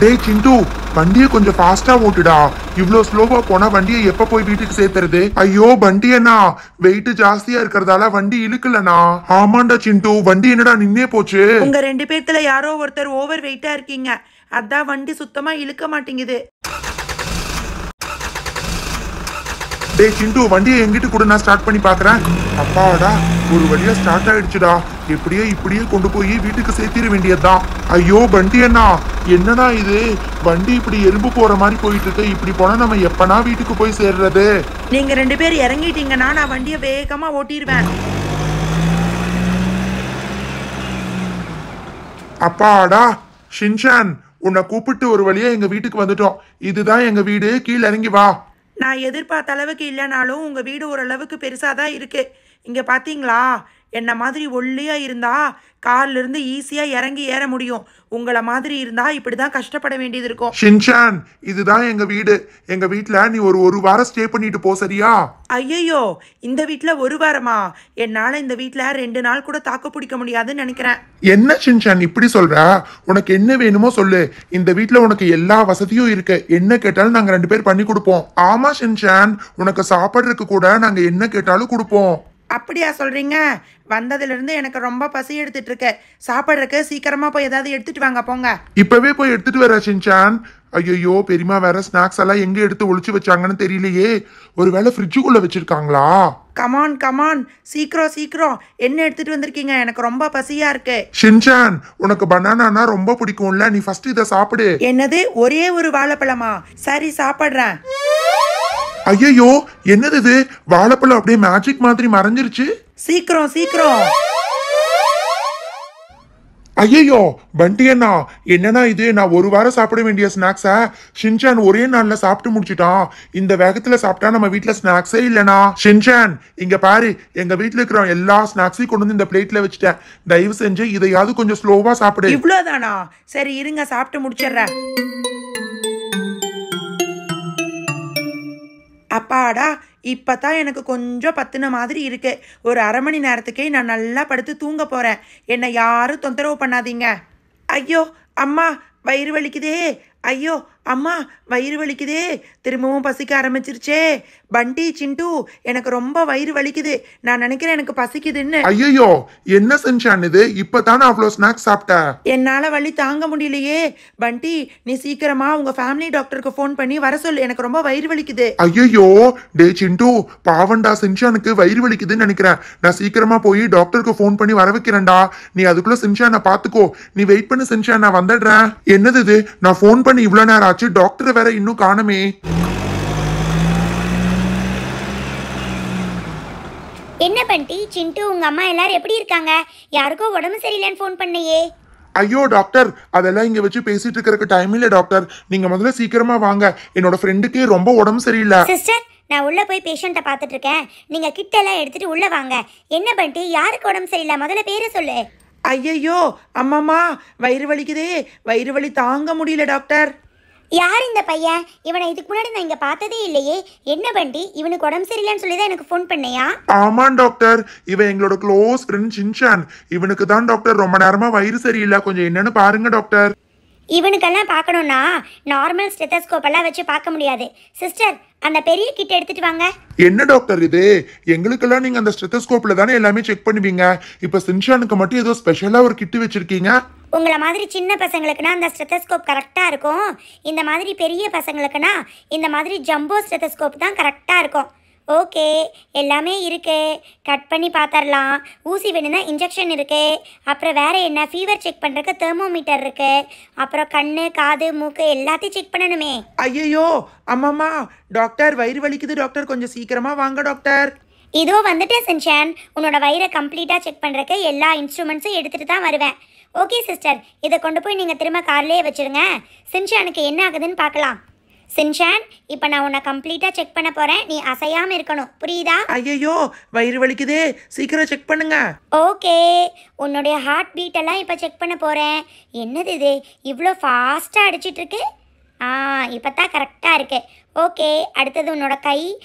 டேய் சிண்டு, வண்டியை கொஞ்சம் ஃபாஸ்டா ஓட்டுடா. இவ்ளோ ஸ்லோவா போனா வண்டியை எப்ப போய் வீட்டுக்கு சேர்த்துறது? ஐயோ வண்டி அண்ணா, வெயிட் ஜாஸ்தியா இருக்கிறதால வண்டி இழுக்கலண்ணா. ஆமாண்டா சிண்டு, வண்டி என்னடா நின்னே போச்சு. உங்க 2 பேர்த்துல யாரோ ஒருத்தர் ஓவர் வெயிட்டா இருக்கீங்க, அதான் வண்டி சுத்தமா இழுக்க மாட்டேங்குது. டேய் சிண்டு, வண்டியை எங்கிட்டு கூட நான் ஸ்டார்ட் பண்ணி பாக்குறேன். அப்பாடா, ஒரு வழியா ஸ்டார்ட் ஆயிடுச்சுடா. இப்படியே கொண்டு போய் வீட்டுக்கு சேர்த்திட வேண்டியதுதான். ஐயோ வண்டி அண்ணா, என்னடா இது, வண்டி இப்படி எறும்பு போற மாதிரி போயிட்டு இருக்கு. இப்படி போனா நம்ம எப்பனா வீட்டுக்கு போய் சேர்றது? நீங்க 2 பேர் இறங்கிட்டீங்கன்னா நான் வண்டியை வேகமா ஓட்டிடுவேன். அப்பாடா, ஷின்சான், உன்னை கூப்பிட்டு ஒரு வழியா எங்க வீட்டுக்கு வந்துட்டோம். இதுதான் எங்க வீடு, கீழே இறங்கி வா. நான் எதிர்பார்த்த அளவுக்கு இல்லைனாலும் உங்கள் வீடு ஓரளவுக்கு பெருசாக தான் இருக்குது. இங்கே பார்த்தீங்களா, என்ன மாதிரி ஒல்லியாக இருந்தால் கார்லேருந்து ஈஸியாக இறங்கி ஏற முடியும். உங்களை மாதிரி இருந்தால் இப்படி தான் கஷ்டப்பட வேண்டியது இருக்கும். ஷின்சான், இதுதான் எங்க வீடு. எங்க வீட்டில் நீ ஒரு வாரம் ஸ்டே பண்ணிட்டு போ, சரியா? ஐயோ, இந்த வீட்டில் 1 வாரமா? என்னால் இந்த வீட்டில் 2 நாள் கூட தாக்கு பிடிக்க முடியாதுன்னு நினைக்கிறேன். என்ன ஷின்சான் இப்படி சொல்ற? உனக்கு என்ன வேணுமோ சொல்லு. இந்த வீட்டில் உனக்கு எல்லா வசதியும் இருக்கு. என்ன கேட்டாலும் நாங்கள் 2 பேர் பண்ணி கொடுப்போம். ஆமா ஷின்சான், உனக்கு சாப்பிட்றதுக்கு கூட நாங்கள் என்ன கேட்டாலும் கொடுப்போம். அப்படியா சொல்கிறீங்க? வந்ததுலேருந்து எனக்கு ரொம்ப பசி எடுத்துட்டு இருக்கு. சாப்பிட்றதுக்கு சீக்கிரமாக போய் ஏதாவது எடுத்துட்டு வாங்க போங்க. இப்பவே போய் எடுத்துட்டு வர ஷின்சான். ஐயோ, பெரியமா வேற ஸ்நாக்ஸ் எல்லாம் எங்க எடுத்து ஒளிச்சு வச்சாங்கன்னு தெரியலையே. ஒருவேளை ஃப்ரிட்ஜுக்குள்ள வச்சிருக்காங்களா? கமான் கமான், சீக்கிரம் என்ன எடுத்துட்டு வந்திருக்கீங்க? எனக்கு ரொம்ப பசியா இருக்கு. ஷின்சான், உனக்கு பனானானா ரொம்ப பிடிக்கும்ல, நீ ஃபர்ஸ்ட் இதை சாப்பிடு. என்னது, ஒரே ஒரு வாழைப்பழமா? சரி சாப்பிட்றேன். ஐயோ, என்னது இது, வாழைப்பழம் அப்படியே மேஜிக் மாதிரி மறைஞ்சிருச்சு. சீக்கிரம். ஐயோ பண்டி அண்ணா, என்னன்னா இது, நான் ஒரு வாரம் சாப்பிட வேண்டிய ஸ்நாக்ஸை ஷின்சான் ஒரே நாள்ல சாப்பிட்டு முடிச்சுட்டான். இந்த வேகத்துல சாப்பிட்டா நம்ம வீட்டுல ஸ்நாக்ஸே இல்லனா. ஷின்சான், இங்க பாரு, எங்க வீட்டுல இருக்கிற எல்லா ஸ்நாக்ஸையும் கொண்டு வந்து இந்த பிளேட்ல வச்சுட்டேன். தயவு செஞ்சு இதையாவது கொஞ்சம் ஸ்லோவா சாப்பிடு. இவ்வளவுதானா? சரி இருங்க, சாப்பிட்டு முடிச்சிடுறேன். அப்பாடா, இப்பதான் எனக்கு கொஞ்சம் பத்தின மாதிரி இருக்கு. ஒரு 1/2 மணி நேரத்துக்கே நான் நல்லா படுத்து தூங்க போறேன். என்னை யாரும் தொந்தரவு பண்ணாதீங்க. ஐயோ அம்மா, வயிறு வலிக்குதே. ஐயோ அம்மா, வயிறு வலிக்குதே. திரும்பவும் பசிக்க ஆரம்பிச்சிருச்சே. பண்டி, சிண்டு, எனக்கு ரொம்ப வயிறு வலிக்குது. நான் நினைக்கிறேன் எனக்கு பசிக்குதுன்னு. ஐயோ, என்ன செஞ்சான் இது? இப்பதானே அவ்வளோ ஸ்நாக்ஸ் சாப்பிட்ட. என்னால வலி தாங்க முடியலையே. பண்டி, நீ சீக்கிரமா உங்க ஃபேமிலி டாக்டருக்கு ஃபோன் பண்ணி வர சொல்லு. எனக்கு ரொம்ப வயிறு வலிக்குது. ஐயோ, டே சிண்டு, பாவண்டா சின்சானுக்கு வயிறு வலிக்குதுன்னு நினைக்கிறேன். நான் சீக்கிரமா போய் டாக்டருக்கு ஃபோன் பண்ணி வர வைக்கிறேன்டா. நீ அதுக்குள்ள சின்சானை பாத்துக்கோ. நீ வெயிட் பண்ணு சின்சான், நான் வந்துடுறேன். என்னது இது, நான் ஃபோன் பண்ணி இவ்வளவு நேரம் ஆச்சு, டாக்டர் வேற இன்னும் காணுமே. என்ன பண்டி, சிண்டு, உங்க அம்மா எல்லாரும் எப்படி இருக்காங்க? யாருக்கோ உடம்பு சரியில்லைன்னு ஃபோன் பண்ணையே. ஐயோ டாக்டர், அதெல்லாம் இங்க வச்சு பேசிட்டு இருக்கிறதுக்கு டைம் இல்ல டாக்டர். நீங்க முதல்ல சீக்கிரமா வாங்க. என்னோட ஃப்ரெண்டுக்கு ரொம்ப உடம்பு சரியில்லை. சிஸ்டர், நான் உள்ள போய் பேஷண்ட்டை பார்த்துட்டு இருக்கேன். நீங்க கிட்ட எல்லாம் எடுத்துட்டு உள்ள வாங்க. என்ன பண்டி, யாருக்கு உடம்பு சரியில்லை? முதல்ல பேரை சொல்லு. ஐயோ அம்மாமா, வயிறு வலிக்குதே. வயிறு வலி தாங்க முடியல டாக்டர். யார் இந்த பையன்? இவனை இதுக்கு முன்னாடி நான் இங்க பார்த்ததே இல்லையே. என்ன பண்டி, இவனுக்கு உடம்பு சரியில்லைன்னு சொல்லி தான் எனக்கு ஃபோன் பண்ணையா? ஆமா டாக்டர், இவன் எங்களோட க்ளோஸ் ஃப்ரெண்ட் சின்சான். இவனுக்கு தான் டாக்டர் ரொம்ப நேரமா வயிறு சரியில்லை. கொஞ்சம் என்னன்னு பாருங்க டாக்டர். இவனுக்கெல்லாம் பார்க்கணும்னா நார்மல் ஸ்டெத்தஸ்கோப் எல்லாம் வச்சு பார்க்க முடியாது. சிஸ்டர், அந்த பெரிய கிட்ட எடுத்துட்டு வாங்க. என்ன டாக்டர் இது? எங்களுக்கெல்லாம் நீங்க அந்த ஸ்டெத்தஸ்கோப்ல தானே எல்லாமே செக் பண்ணுவீங்க. இப்ப சின்சானுக்கு மட்டும் ஏதோ ஸ்பெஷலா ஒரு கிட்டு வச்சிருக்கீங்க. உங்களை மாதிரி சின்ன பசங்களுக்குன்னா அந்த ஸ்டெத்தஸ்கோப் கரெக்டாக இருக்கும். இந்த மாதிரி பெரிய பசங்களுக்குன்னா இந்த மாதிரி ஜம்போ ஸ்டெத்தஸ்கோப் தான் கரெக்டாக இருக்கும். ஓகே, எல்லாமே இருக்கு. கட் பண்ணி பார்த்துடலாம். ஊசி வேணும்னா இன்ஜெக்ஷன் இருக்கு. அப்புறம் வேற என்ன, ஃபீவர் செக் பண்ணுறதுக்கு தெர்மோமீட்டர் இருக்கு. அப்புறம் கண்ணு, காது, மூக்கு எல்லாத்தையும் செக் பண்ணணுமே. ஐயோ அம்மாமா, டாக்டர் வயிறு வலிக்குது டாக்டர், கொஞ்சம் சீக்கிரமா வாங்க டாக்டர். இதோ வந்துட்டேன் சின்சான். உன்னோட வயிறை கம்ப்ளீட்டாக செக் பண்ணுறக்கு எல்லா இன்ஸ்ட்ருமெண்ட்ஸும் எடுத்துகிட்டு தான் வருவேன். ஓகே சிஸ்டர், இதை கொண்டு போய் நீங்கள் திரும்ப கார்லேயே வச்சுருங்க. சின்சானுக்கு என்ன ஆகுதுன்னு பார்க்கலாம். சின்சான், இப்போ நான் உன்னை கம்ப்ளீட்டாக செக் பண்ண போகிறேன். நீ அசையாமல் இருக்கணும், புரியுதா? ஐயோ வயிறு வலிக்குதே, சீக்கிரம் செக் பண்ணுங்க. ஓகே, உன்னுடைய ஹார்ட் பீட் எல்லாம் இப்போ செக் பண்ண போகிறேன். என்னது இது, இவ்வளோ ஃபாஸ்ட்டாக அடிச்சிட்ருக்கு? இப்போ தான் கரெக்டாக இருக்கு. ஓகே, அடுத்தது உன்னோட கை,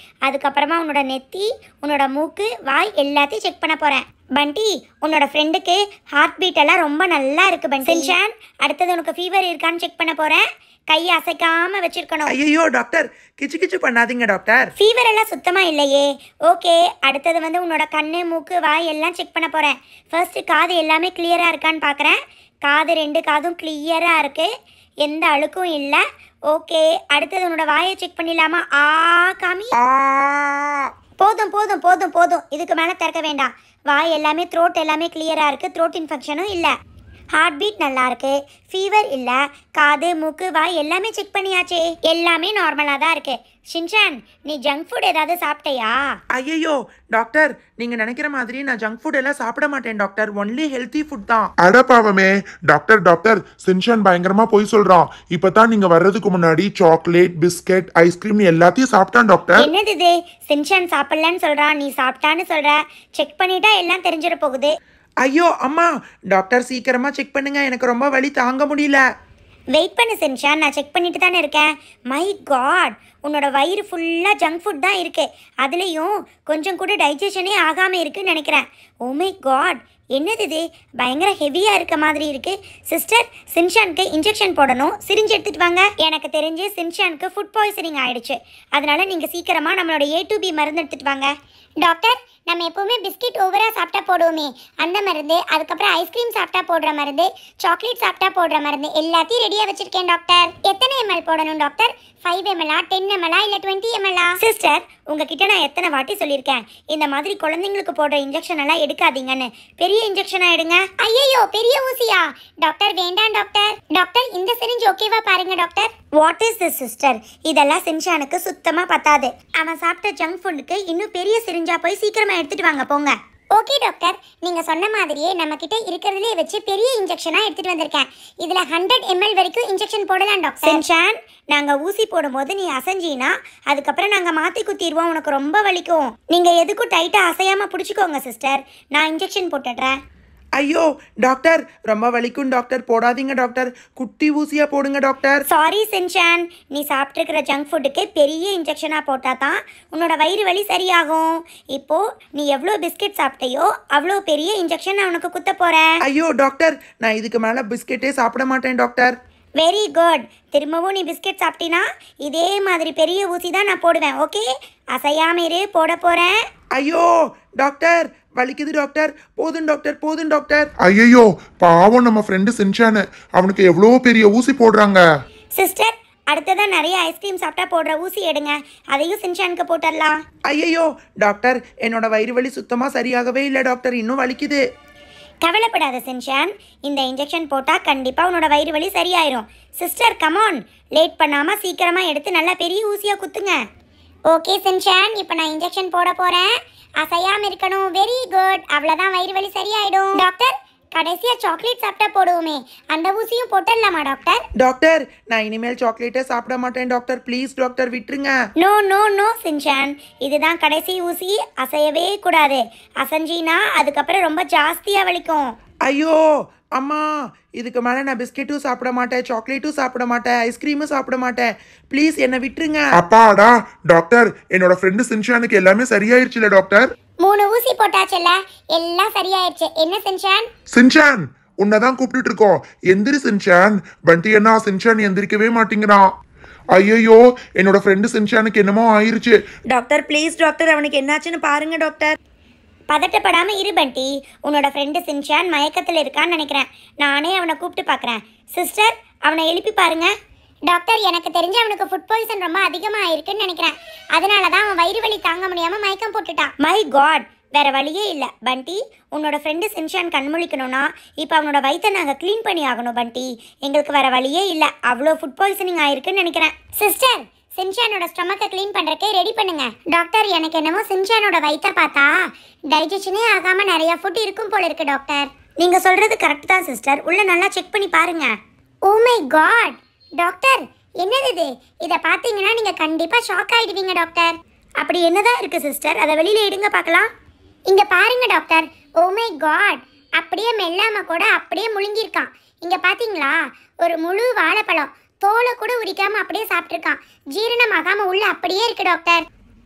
அதுக்கப்புறமா உன்னோட நெத்தி, உன்னோட மூக்கு, வாய் எல்லாத்தையும் செக் பண்ண போகிறேன். பண்டி, உன்னோட ஃப்ரெண்டுக்கு ஹார்ட் பீட் எல்லாம் ரொம்ப நல்லா இருக்குது பண்டி. சின்சான், அடுத்தது உனக்கு ஃபீவர் இருக்கான்னு செக் பண்ண போகிறேன். கையை அசைக்காம வச்சிருக்கணும். ஐயோ டாக்டர், கிச்சு கிச்சு பண்ணாதீங்க டாக்டர். ஃபீவர் எல்லாம் சுத்தமா இல்லையே. ஓகே, அடுத்தது வந்து உன்னோட கண்ணு மூக்கு வாய் எல்லாம் செக் பண்ண போறேன். ஃபர்ஸ்ட் காது எல்லாமே கிளியரா இருக்கான்னு பார்க்குறேன். காது 2 காதும் கிளியரா இருக்கு, எந்த அழுக்கும் இல்லை. ஓகே, அடுத்தது உன்னோட வாயை செக் பண்ணிடலாமா? காமி. போதும் போதும் போதும் போதும், இதுக்கு மேலே திறக்க வேண்டாம். வாய் எல்லாமே த்ரோட் எல்லாமே கிளியராக இருக்குது, த்ரோட் இன்ஃபெக்ஷனும் இல்லை. ஹார்ட் பீட் நல்லா இருக்கு, ஃபீவர் இல்லை. காது மூக்கு வாய் எல்லாமே செக் பண்ணியாச்சே, எல்லாமே நார்மலாக தான் இருக்கு. ஷின்சான், நீ ஜங்க் ஃபுட் ஏதாவது சாப்பிட்டையா? ஐயோ டாக்டர், நீங்க நினைக்கிற மாதிரி நான் ஜங்க் ஃபுட் எல்லாம் சாப்பிட மாட்டேன் டாக்டர். ஒன்லி ஹெல்த்தி ஃபுட் தான். அடப்பாவமே டாக்டர், டாக்டர் சின்சான் பயங்கரமா போய் சொல்றான். இப்பதான் நீங்க வர்றதுக்கு முன்னாடி சாக்லேட், பிஸ்கெட், ஐஸ்கிரீம் எல்லாத்தையும் சாப்பிட்டான் டாக்டர். என்னது இது? ஷின்சான் சாப்பிடலன்னு சொல்றான், நீ சாப்பிட்டான்னு சொல்ற. செக் பண்ணிட்டா எல்லாம் தெரிஞ்சிட போகுது. ஐயோ அம்மா, டாக்டர் சீக்கிரமா செக் பண்ணுங்க, எனக்கு ரொம்ப வலி தாங்க முடியல. வெயிட் பண்ணு ஷின்சான், நான் செக் பண்ணிட்டு தானே இருக்கேன். மை காட், உன்னோட வயிறு ஃபுல்லாக ஜங்க் ஃபுட் தான் இருக்குது. அதுலேயும் கொஞ்சம் கூட டைஜஷனே ஆகாமல் இருக்குன்னு நினைக்கிறேன். ஓ மை காட், என்னது இது? பயங்கர ஹெவியாக இருக்க மாதிரி இருக்குது. சிஸ்டர், ஷின்சானுக்கு இன்ஜெக்ஷன் போடணும், சிரிஞ்சு எடுத்துகிட்டு வாங்க. எனக்கு தெரிஞ்சு ஷின்சானுக்கு ஃபுட் பாய்சனிங் ஆகிடுச்சு. அதனால நீங்கள் சீக்கிரமாக நம்மளோட A to B மருந்து எடுத்துகிட்டு வாங்க. டாக்டர், நம்ம எப்போவுமே பிஸ்கெட் ஓவராக சாப்பிட்டா போடுவோமே, அந்த மருந்து, அதுக்கப்புறம் ஐஸ்கிரீம் சாப்பிட்டா போடுற மருந்து, சாக்லேட் சாப்பிட்டா போடுற மருந்து எல்லாத்தையும் ரெடியாக வச்சுருக்கேன் டாக்டர். எத்தனை ml போடணும் டாக்டர்? 5 ml, 10 ml இல்லை 20 ml? சிஸ்டர், உங்ககிட்ட நான் எத்தனை வாட்டி சொல்லியிருக்கேன், இந்த மாதிரி குழந்தைங்களுக்கு போடுற இன்ஜெக்ஷன் எல்லாம் எடுக்காதீங்கன்னு. பெரிய இன்ஜெக்ஷனாக எடுங்க. ஐயோ, பெரிய ஊசியா? டாக்டர் வேண்டாம் டாக்டர். டாக்டர், இந்த சிரிஞ்ச் ஓகேவா பாருங்க doctor. What is this sister? இதெல்லாம் ஷின்சானுக்கு சுத்தமாக பத்தாது. அவன் சாப்பிட்ட ஜங்க் ஃபுட்டுக்கு இன்னும் பெரிய சிரிஞ்சா போய் சீக்கிரமா எடுத்துட்டு வாங்க போங்க. ஓகே டாக்டர், நீங்க சொன்ன மாதிரியே நம்ம கிட்ட இருக்கிறதுலே வச்சு பெரிய இன்ஜெக்ஷனா எடுத்துட்டு வந்திருக்கேன். இதுல 100 ml வரைக்கும் இன்ஜெக்ஷன் போடலாம் டாக்டர். ஷின்சான், நாங்க ஊசி போடும்போது நீ அசைஞ்சினா அதுக்கப்புறம் நாங்க மாத்தி குத்திடுவோம், உனக்கு ரொம்ப வலிக்கும். நீங்க எதுக்கும் டைட்டா அசையாம பிடிச்சிக்கோங்க சிஸ்டர், நான் இன்ஜெக்ஷன் போட்டுடுறேன். ஐயோ டாக்டர், ரொம்ப வலிக்கும் டாக்டர், போடாதீங்க டாக்டர், குட்டி ஊசியா போடுங்க டாக்டர். சாரி ஷின்சான், நீ சாப்பிட்ருக்கிற ஜங்க் ஃபுட்டுக்கு பெரிய இன்ஜெக்ஷனாக போட்டால் தான் உன்னோட வயிறு வலி சரியாகும். இப்போ நீ எவ்வளோ பிஸ்கெட் சாப்பிட்டையோ அவ்வளோ பெரிய இன்ஜெக்ஷன் நான் உனக்கு குத்த போகிறேன். ஐயோ டாக்டர், நான் இதுக்கு மேலே பிஸ்கெட்டே சாப்பிட மாட்டேன் டாக்டர். வெரி குட், திரும்பவும் நீ பிஸ்கெட் சாப்பிட்டீன்னா இதே மாதிரி பெரிய ஊசி தான் நான் போடுவேன். ஓகே, அசையாம போட போகிறேன். ஐயோ டாக்டர், வலிக்குது டாக்டர், போதும் டாக்டர், போதும் டாக்டர். ஐயோ பாவம் நம்ம ஃப்ரெண்டு சின்சான், அவனுக்கு எவ்வளோ பெரிய ஊசி போடுறாங்க. சிஸ்டர், அடுத்ததான் நிறைய ஐஸ்கிரீம் சாப்பிட்டா போடுற ஊசி எடுங்க, அதையும் ஷின்சானுக்கு போட்டுடலாம். ஐயோ டாக்டர், என்னோட வயிறு வலி சுத்தமாக சரியாகவே இல்லை டாக்டர், இன்னும் வலிக்குது. கவலைப்படாத ஷின்சான், இந்த இன்ஜெக்ஷன் போட்டால் கண்டிப்பாக உன்னோட வயிறு வலி சரியாயிரும். சிஸ்டர் கமான், லேட் பண்ணாமல் சீக்கிரமாக எடுத்து நல்லா பெரிய ஊசியாக குத்துங்க. ஓகே ஷின்சான், இப்போ நான் இன்ஜெக்ஷன் போட போகிறேன். அசையாமல் இருக்கணும். வெரி குட், அவ்வளோதான், வயிறு வலி சரியாயிடும். டாக்டர், கடைசியாக சாக்லேட் சாப்பிட்டா போடுவோமே, அந்த ஊசியும் போட்டுடலாமா டாக்டர்? டாக்டர், நான் இனிமேல் சாக்லேட்டே சாப்பிட மாட்டேன் டாக்டர், ப்ளீஸ் டாக்டர், விட்டுருங்க. நோ நோ நோ ஷின்சான், இதுதான் கடைசி ஊசி, அசையவே கூடாது. அசைஞ்சினா அதுக்கப்புறம் ரொம்ப ஜாஸ்தியாக வலிக்கும். ஐயோ அம்மா, இதுக்கு மேலே நான் பிஸ்கெட்டும் சாப்பிட மாட்டேன், சாக்லேட்டும் சாப்பிட மாட்டேன், ஐஸ்கிரீமும் சாப்பிட மாட்டேன், ப்ளீஸ் என்னை விட்டுருங்க. அப்பாடா டாக்டர், என்னோட ஃப்ரெண்டு சின்சானுக்கு எல்லாமே சரியாயிருச்சுல டாக்டர். 3 ஊசி போட்டாச்சுல்ல, எல்லாம் சரியாயிடுச்சு. என்ன ஷின்சான்? சின்சான், உன்னதான் கூப்பிட்டுட்டு இருக்கோம், எந்திரி சின்சான். பண்டி என்ன சின்சான் எந்திரிக்கவே மாட்டேங்கிறான். ஐயோ, என்னோட ஃப்ரெண்டு சின்சானுக்கு என்னமோ ஆயிருச்சு. டாக்டர் ப்ளீஸ் டாக்டர், அவனுக்கு என்னாச்சுன்னு பாருங்க டாக்டர். பதட்டப்படாமல் இரு பண்டி, உன்னோட ஃப்ரெண்டு ஷின்சான் மயக்கத்தில் இருக்கான்னு நினைக்கிறேன். நானே அவனை கூப்பிட்டு பார்க்குறேன். சிஸ்டர், அவனை எழுப்பி பாருங்க. டாக்டர், எனக்கு தெரிஞ்ச அவனுக்கு ஃபுட் பாய்சன் ரொம்ப அதிகமாக ஆயிருக்குன்னு நினைக்கிறேன். அதனால தான் அவன் வயிறு வலி தாங்க முடியாமல் மயக்கம் போட்டுட்டான். மை காட், வேற வழியே இல்லை பண்டி. உன்னோட ஃப்ரெண்டு ஷின்சான் கண்முழிக்கணும்னா இப்போ அவனோட வயிற்றை நாங்கள் க்ளீன் பண்ணி ஆகணும் பண்டி. எங்களுக்கு வேற வழியே இல்லை, அவ்வளோ ஃபுட் பாய்சனிங் ஆயிருக்குன்னு நினைக்கிறேன். சிஸ்டர், ஷின்சானோட ஸ்டொமக்கை க்ளீன் பண்ணுறக்கே ரெடி பண்ணுங்க. டாக்டர், எனக்கு என்னமோ ஷின்சானோட வயிற்றை பார்த்தா டைஜஷனே ஆகாமல் நிறைய ஃபுட் இருக்கும் போல இருக்கு டாக்டர். நீங்கள் சொல்கிறது கரெக்ட் தான் சிஸ்டர், உள்ள நல்லா செக் பண்ணி பாருங்க. ஓ மை காட் டாக்டர், என்னது இது? இதை பார்த்தீங்கன்னா நீங்கள் கண்டிப்பாக ஷாக் ஆகிடுவீங்க டாக்டர். அப்படி என்னதான் இருக்குது சிஸ்டர்? அதை வெளியில் எடுங்க பார்க்கலாம். இங்கே பாருங்க டாக்டர். ஓ மை காட், அப்படியே மெல்லாம கூட அப்படியே முழுங்கியிருக்கான். இங்கே பார்த்தீங்களா, ஒரு முழு வாழைப்பழம் தோலை கூட உரிக்காம அப்படியே சாப்பிட்ருக்கான். ஜீரணமாகாம உள்ள அப்படியே இருக்கு doctor.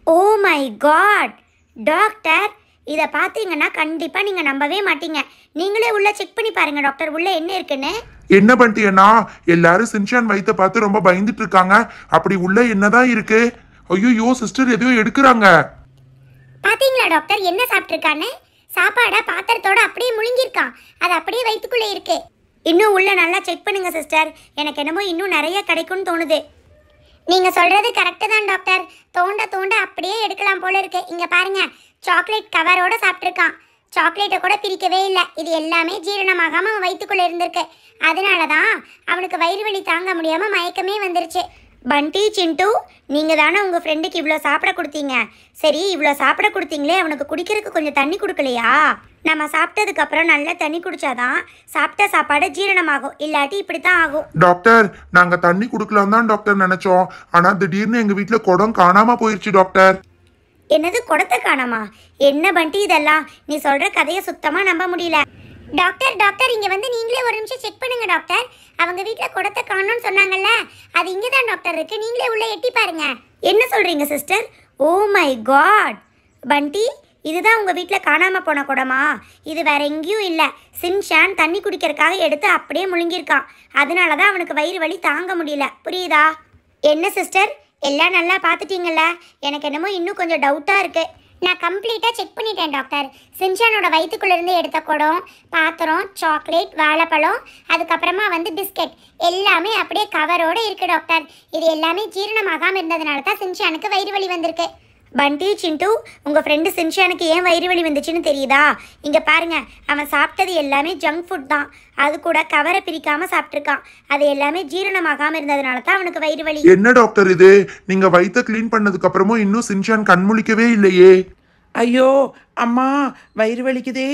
Oh my God doctor, இதை பார்த்தீங்கன்னா கண்டிப்பாக நீங்கள் நம்பவே மாட்டீங்க. நீங்களே உள்ளே செக் பண்ணி பாருங்க டாக்டர், உள்ளே என்ன இருக்குன்னு. என்ன பண்டி அண்ணா, எல்லாரும் சின்சான் வயித்தை பார்த்து ரொம்ப பயந்துட்டு இருக்காங்க. அப்படி உள்ள என்னதான் இருக்கு? ஐயோ சிஸ்டர் எதையோ எடுக்கிறாங்க. பார்த்தீங்களா டாக்டர் என்ன சாப்பிட்ருக்கான்னு? சாப்பாடை பாத்திரத்தோட அப்படியே முழுங்கியிருக்கான். அது அப்படியே வயிற்றுக்குள்ளே இருக்கு. இன்னும் உள்ள நல்லா செக் பண்ணுங்க சிஸ்டர். எனக்கு என்னமோ இன்னும் நிறைய கிடைக்கும்னு தோணுது. நீங்கள் சொல்கிறது கரெக்டு தான் டாக்டர். தோண்ட தோண்ட அப்படியே எடுக்கலாம் போல இருக்கு. இங்கே பாருங்க, சாக்லேட் கவரோட சாப்பிட்ருக்கான். சாக்லேட்டை கூட பிரிக்கவே இல்லை. இது எல்லாமே ஜீரணமாகாமல் அவன் வயிற்றுக்குள்ளே இருந்திருக்கு. அதனால தான் அவனுக்கு வயிறு வலி தாங்க முடியாமல் மயக்கமே வந்துருச்சு. பண்டி, சிண்டு, நீங்கள் தானே உங்கள் ஃப்ரெண்டுக்கு இவ்வளோ சாப்பிட கொடுத்தீங்க. சரி, இவ்வளோ சாப்பிட கொடுத்தீங்களே, அவனுக்கு குடிக்கிறதுக்கு கொஞ்சம் தண்ணி கொடுக்கலையா? நம்ம சாப்பிட்டதுக்கப்புறம் நல்லா தண்ணி குடிச்சாதான் சாப்பிட்ட சாப்பாடு ஜீரணமாகும். இல்லாட்டி இப்படி தான் ஆகும். டாக்டர், நாங்க தண்ணி குடுக்கலாம் தான் டாக்டர் நினைச்சோம். ஆனா திடீர்னு எங்க வீட்டுல குடம் காணாம போயிருச்சு டாக்டர். என்னது, குடத்தை காணாமா? என்ன பண்டி இதெல்லாம்? நீ சொல்கிற கதையை சுத்தமாக நம்ப முடியல. டாக்டர் டாக்டர் இங்கே வந்து நீங்களே ஒரு நிமிஷம் செக் பண்ணுங்க டாக்டர். அவங்க வீட்டில் குடத்தை காணோன்னு சொன்னாங்கல்ல, அது இங்கே தான் டாக்டர் இருக்குது. நீங்களே உள்ளே எட்டி பாருங்க. என்ன சொல்கிறீங்க சிஸ்டர்? O my God! பண்டி, இதுதான் உங்கள் வீட்டில் காணாமல் போன குடமா? இது வேற எங்கேயும் இல்லை. சின்சான் தண்ணி குடிக்கிறதுக்காக எடுத்து அப்படியே முழுங்கியிருக்கான். அதனால தான் அவனுக்கு வயிறு வலி தாங்க முடியல. புரியுதா? என்ன சிஸ்டர், எல்லாம் நல்லா பார்த்துட்டீங்கல்ல? எனக்கு என்னமோ இன்னும் கொஞ்சம் டவுட்டாக இருக்குது. நான் கம்ப்ளீட்டாக செக் பண்ணிட்டேன் டாக்டர். சின்சானோட வயிற்றுக்குள்ளேருந்து எடுத்த குடம், பாத்திரம், சாக்லேட், வாழைப்பழம், அதுக்கப்புறமா வந்து பிஸ்கெட் எல்லாமே அப்படியே கவரோடு இருக்குது டாக்டர். இது எல்லாமே ஜீரணமாகாமல் இருந்ததுனால தான் சின்சானுக்கு வயிறு வலி வந்திருக்கு. பண்டி, சிண்டு, உங்கள் ஃப்ரெண்டு சின்சானுக்கு ஏன் வயிறு வலி வந்துச்சுன்னு தெரியுதா? இங்கே பாருங்க, அவன் சாப்பிட்டது எல்லாமே ஜங்க் ஃபுட் தான். அது கூட கவரை பிரிக்காமல் சாப்பிட்ருக்கான். அது எல்லாமே ஜீரணமாகாமல் இருந்ததுனால தான் அவனுக்கு வயிறு வலி. என்ன டாக்டர் இது? நீங்க வயித்தை கிளீன் பண்ணதுக்கு அப்புறமும் இன்னும் சின்சான் கண்முழிக்கவே இல்லையே. ஐயோ அம்மா, வயிறு வலிக்குதே,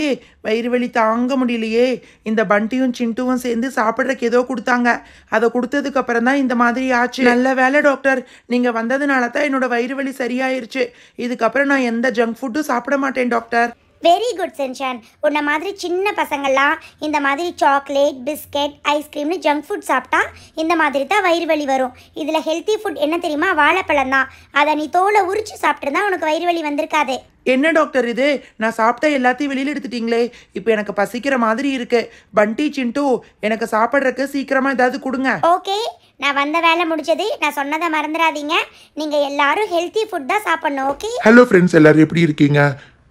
வயிறு வலி தாங்க முடியலையே. இந்த பண்டியும் சிண்டுவும் சேர்ந்து சாப்பிட்றதுக்கு ஏதோ கொடுத்தாங்க. அதை கொடுத்ததுக்கு அப்புறம் தான் இந்த மாதிரி ஆச்சு. நல்ல வேலை டாக்டர், நீங்கள் வந்ததுனால தான் என்னோட வயிறு வலி சரியாயிருச்சு. இதுக்கப்புறம் நான் எந்த ஜங்க் ஃபுட்டும் சாப்பிட மாட்டேன் டாக்டர். Very good Shinchan. உன்ன மாதிரி சின்ன பசங்கள்லாம் இந்த மாதிரி சாக்லேட், பிஸ்கெட், ஐஸ்கிரீம்னு ஜங்க் ஃபுட் சாப்பிட்டா இந்த மாதிரி தான் வயிறு வலி வரும். இதில் ஹெல்த்தி ஃபுட் என்ன தெரியுமா? வாழைப்பழம் தான். அதை நீ தோலை உரிச்சு சாப்பிட்ருந்தா உனக்கு வயிறு வலி வந்திருக்காது. என்ன டாக்டர் இது? நான் சாப்பிட்ட எல்லாத்தையும் வெளியில் எடுத்துட்டீங்களே. இப்போ எனக்கு பசிக்கிற மாதிரி இருக்கு. பண்டி, சிண்டு, எனக்கு சாப்பிட்றதுக்கு சீக்கிரமாக ஏதாவது கொடுங்க. ஓகே, நான் வந்த வேலை முடிச்சது. நான் சொன்னதை மறந்துடாதீங்க. நீங்கள் எல்லாரும் ஹெல்த்தி ஃபுட் தான் சாப்பிட்ணும். ஓகே. ஹலோ ஃப்ரெண்ட்ஸ், எல்லாரும் எப்படி இருக்கீங்க?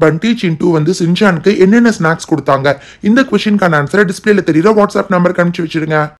பண்டி, சிண்டு வந்து சின்சானுக்கு என்னென்ன ஸ்நாக்ஸ் கொடுத்தாங்க? இந்த கொஸ்டின்கான ஆன்சரை டிஸ்பிளேல தெரியுற வாட்ஸ்அப் நம்பருக்கு அனுப்பிச்சு வச்சிருங்க.